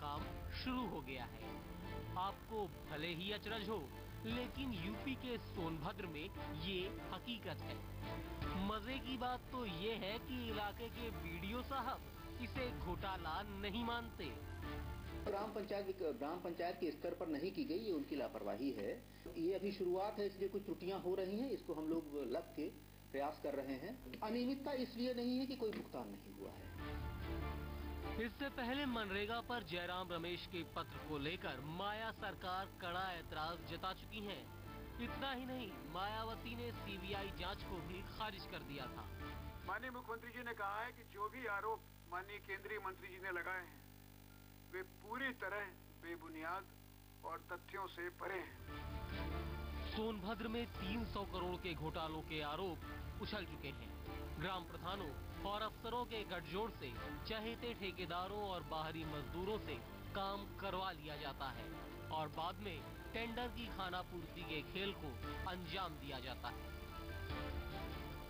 काम शुरू हो गया है। आपको भले ही अचरज हो, लेकिन यूपी के सोनभद्र में ये हकीकत है। मजे की बात तो ये है कि इलाके के बीडीओ साहब इसे घोटाला नहीं मानते। ग्राम पंचायत के स्तर पर नहीं की गई, ये उनकी लापरवाही है। ये अभी शुरुआत है, इसलिए कुछ त्रुटियां हो रही हैं, इसको हम लोग लग के प्रयास कर रहे हैं। अनियमितता इसलिए नहीं है कि कोई भुगतान नहीं हुआ है। इससे पहले मनरेगा पर जयराम रमेश के पत्र को लेकर माया सरकार कड़ा ऐतराज जता चुकी है। इतना ही नहीं, मायावती ने सीबीआई जांच को भी खारिज कर दिया था। माननीय मुख्यमंत्री जी ने कहा है कि जो भी आरोप माननीय केंद्रीय मंत्री जी ने लगाए हैं वे पूरी तरह बेबुनियाद और तथ्यों से परे हैं। सोनभद्र में 300 करोड़ के घोटालों के आरोप उछल चुके हैं। ग्राम प्रधानों और अफसरों के गठजोड़ से चहेते ठेकेदारों और बाहरी मजदूरों से काम करवा लिया जाता है और बाद में टेंडर की खानापूर्ति के खेल को अंजाम दिया जाता है।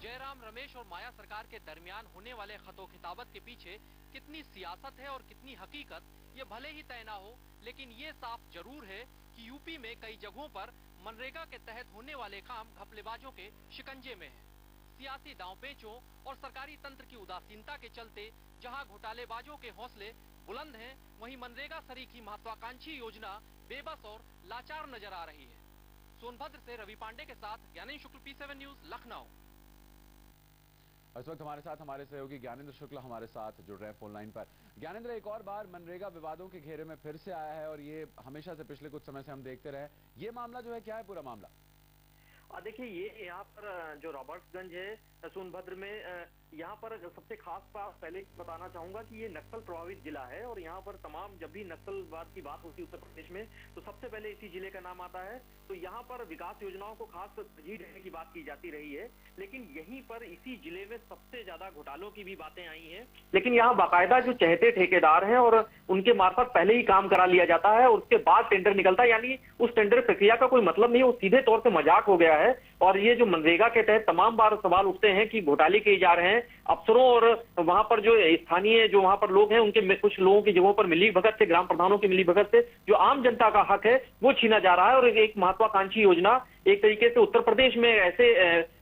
जयराम रमेश और माया सरकार के दरमियान होने वाले खतो खिताबत के पीछे कितनी सियासत है और कितनी हकीकत, ये भले ही तय ना हो, लेकिन ये साफ जरूर है कि यूपी में कई जगहों पर मनरेगा के तहत होने वाले काम घपलेबाजों के शिकंजे में है। सियासी दांवपेचों और सरकारी तंत्र की उदासीनता के चलते जहां घोटालेबाजों के हौसले बुलंद हैं, वहीं मनरेगा सरीखी महत्वाकांक्षी योजना बेबस और लाचार नजर आ रही है। सोनभद्र से रवि पांडे के साथ ज्ञानेंद्र शुक्ल, P7 न्यूज, लखनऊ। इस वक्त हमारे साथ हमारे सहयोगी ज्ञानेंद्र शुक्ल हमारे साथ जुड़ रहे हैं फोन लाइन पर। ज्ञानेंद्र, एक और बार मनरेगा विवादों के घेरे में फिर से आया है और ये हमेशा से पिछले कुछ समय से हम देखते रहे। ये मामला जो है, क्या है पूरा मामला? देखिए, ये यहाँ पर जो रॉबर्ट्सगंज है सोनभद्र में, यहाँ पर सबसे खास बात पहले बताना चाहूंगा कि ये नक्सल प्रभावित जिला है और यहाँ पर तमाम जब भी नक्सलवाद की बात होती है उत्तर प्रदेश में तो सबसे पहले इसी जिले का नाम आता है। तो यहाँ पर विकास योजनाओं को खास तरजीह देने की बात की जाती रही है, लेकिन यहीं पर इसी जिले में सबसे ज्यादा घोटालों की भी बातें आई हैं। लेकिन यहाँ बाकायदा जो चहेते ठेकेदार हैं और उनके मार्फत पहले ही काम करा लिया जाता है और उसके बाद टेंडर निकलता है, यानी उस टेंडर प्रक्रिया का कोई मतलब नहीं है, वो सीधे तौर पर मजाक हो गया है। और ये जो मनरेगा के तहत तमाम बार सवाल उठते हैं कि घोटाले किए जा रहे हैं, अफसरों और वहां पर जो स्थानीय जो वहां पर लोग हैं उनके कुछ लोगों की जगहों पर मिली भगत से, ग्राम प्रधानों की मिली भगत से जो आम जनता का हक है वो छीना जा रहा है। और एक महत्वाकांक्षी योजना एक तरीके से उत्तर प्रदेश में ऐसे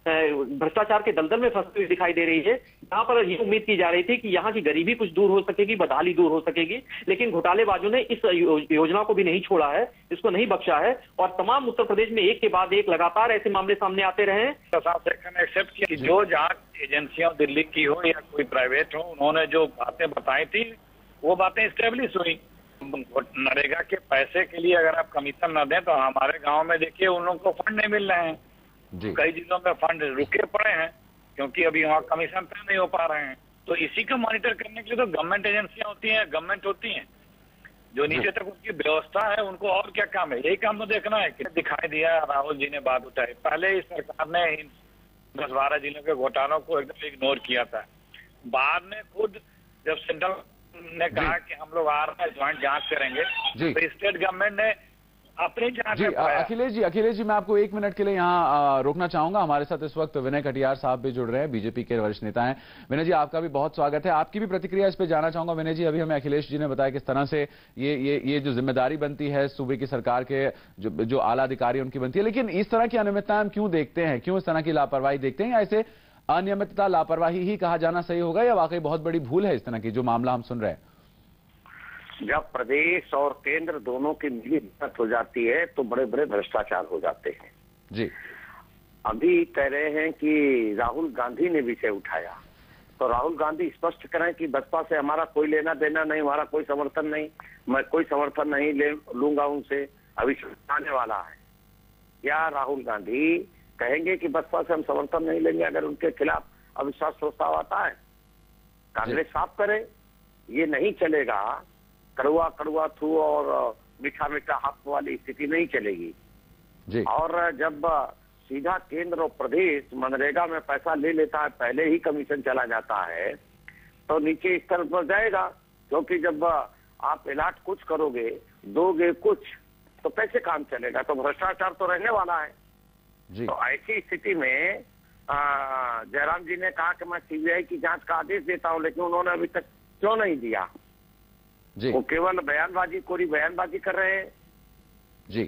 भ्रष्टाचार के दलदल में फंसती हुई दिखाई दे रही है, जहां पर ये उम्मीद की जा रही थी कि यहाँ की गरीबी कुछ दूर हो सकेगी, बदहाली दूर हो सकेगी, लेकिन घोटालेबाजों ने इस योजना को भी नहीं छोड़ा है, इसको नहीं बख्शा है और तमाम उत्तर प्रदेश में एक के बाद एक लगातार ऐसे मामले सामने आते रहे। एक्सेप्ट किया कि जो जांच एजेंसियां दिल्ली की हो या कोई प्राइवेट हो, उन्होंने जो बातें बताई थी वो बातें स्टेब्लिश हुई। नरेगा के पैसे के लिए अगर आप कमीशन न दें तो हमारे गांव में देखिए उन लोगों को फंड नहीं मिल रहे हैं, कई जिलों में फंड रुके पड़े हैं क्योंकि अभी वहाँ कमीशन तय नहीं हो पा रहे हैं। तो इसी को मॉनिटर करने के लिए तो गवर्नमेंट एजेंसियां होती हैं, गवर्नमेंट होती हैं, जो नीचे तक उनकी व्यवस्था है, उनको और क्या काम है, यही काम तो देखना है। कि दिखाई दिया, राहुल जी ने बात उठाई, पहले इस सरकार ने इन 10-12 जिलों के घोटालों को एकदम इग्नोर किया था। बाद में खुद जब सेंट्रल ने कहा कि हम लोग आ रहे हैं ज्वाइंट जांच करेंगे, तो स्टेट गवर्नमेंट ने अपनी जांच जी। अखिलेश जी मैं आपको 1 मिनट के लिए यहाँ रोकना चाहूंगा। हमारे साथ इस वक्त विनय कटियार साहब भी जुड़ रहे हैं, बीजेपी के वरिष्ठ नेता हैं। विनय जी, आपका भी बहुत स्वागत है, आपकी भी प्रतिक्रिया इस पे जानना चाहूंगा। विनय जी, अभी हमें अखिलेश जी ने बताया किस तरह से ये जो जिम्मेदारी बनती है सूबे की सरकार के जो आला अधिकारी उनकी बनती है, लेकिन इस तरह की अनियमितता हम क्यों देखते हैं, क्यों इस तरह की लापरवाही देखते हैं, या ऐसे अनियमितता लापरवाही ही कहा जाना सही होगा या वाकई बहुत बड़ी भूल है इस तरह की जो मामला हम सुन रहे हैं? जब प्रदेश और केंद्र दोनों की मिली भगत हो जाती है तो बड़े बड़े भ्रष्टाचार हो जाते हैं। जी। अभी कह रहे हैं कि राहुल गांधी ने विषय उठाया, तो राहुल गांधी स्पष्ट करें कि बसपा से हमारा कोई लेना देना नहीं, हमारा कोई समर्थन नहीं, मैं कोई समर्थन नहीं लूंगा उनसे, अभी आने वाला है। या राहुल गांधी कहेंगे कि बसपा से हम समर्थन नहीं लेंगे अगर उनके खिलाफ अविश्वास प्रस्ताव आता है? कांग्रेस साफ करे, ये नहीं चलेगा। कड़ुआ कड़ुआ थू और मीठा मीठा हक वाली स्थिति नहीं चलेगी जी। और जब सीधा केंद्र और प्रदेश मनरेगा में पैसा ले लेता है, पहले ही कमीशन चला जाता है, तो नीचे स्तर पर जाएगा, क्योंकि जब आप इलाट कुछ करोगे, दोगे कुछ, तो कैसे काम चलेगा? तो भ्रष्टाचार तो रहने वाला है जी। तो ऐसी स्थिति में जयराम जी ने कहा कि मैं सीबीआई की जांच का आदेश देता हूं, लेकिन उन्होंने अभी तक क्यों नहीं दिया? जी। वो केवल बयानबाजी, कोरी बयानबाजी कर रहे हैं जी।